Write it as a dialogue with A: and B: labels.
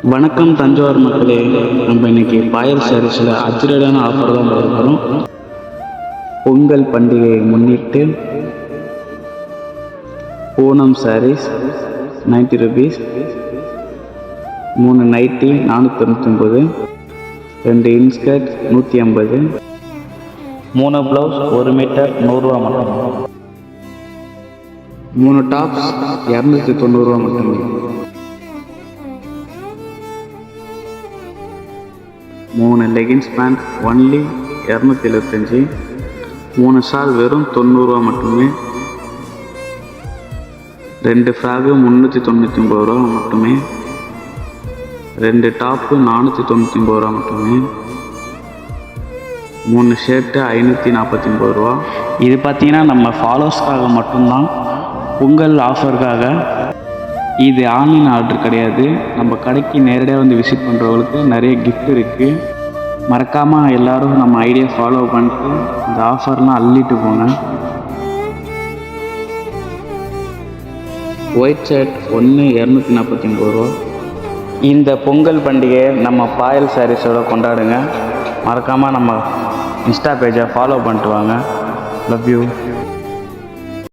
A: வணக்கம் தஞ்சாவூர் மக்களே. நம்ம இன்னைக்கு பாயல் சாரீஸில் அதிரடியான ஆஃபர் தான் பார்க்குறோம். பொங்கல் பண்டிகையை முன்னிட்டு Poonam sarees 90 rupees, 3 nighty 499, 2 inskirt 150, 3 blouse 1 metre 100 ரூபா மட்டும், 3 டாப்ஸ் 290 ரூபா மட்டுமே, 3 லெகின்ஸ் பேண்ட் ஒன்லி 275, 3 ஷால் வெறும் 90 ரூபா மட்டுமே, 2 ஃப்ராகு 399 ரூபா மட்டுமே, 2 டாப்பு 499 ரூபா மட்டுமே, 3 ஷர்ட்டு 549 ரூபா. இது பார்த்தீங்கன்னா நம்ம ஃபாலோவர்ஸ்க்காக மட்டும்தான், பொங்கல் ஆஃபருக்காக. இது ஆன்லைன் ஆர்டர் கிடையாது. நம்ம கடைக்கு நேரடியாக வந்து விசிட் பண்ணுறவங்களுக்கு நிறைய கிஃப்ட் இருக்குது. மறக்காமல் எல்லோரும் நம்ம ஐடியா ஃபாலோ பண்ணிட்டு இந்த ஆஃபர்லாம் அள்ளிட்டு போங்க. ஒயிட் ஷர்ட் ஒன்று 249 ரூபா. இந்த பொங்கல் பண்டிகையை நம்ம பாயல் சாரீஸோடு கொண்டாடுங்க. மறக்காமல் நம்ம இன்ஸ்டா பேஜை ஃபாலோ பண்ணிட்டு வாங்க. Love you.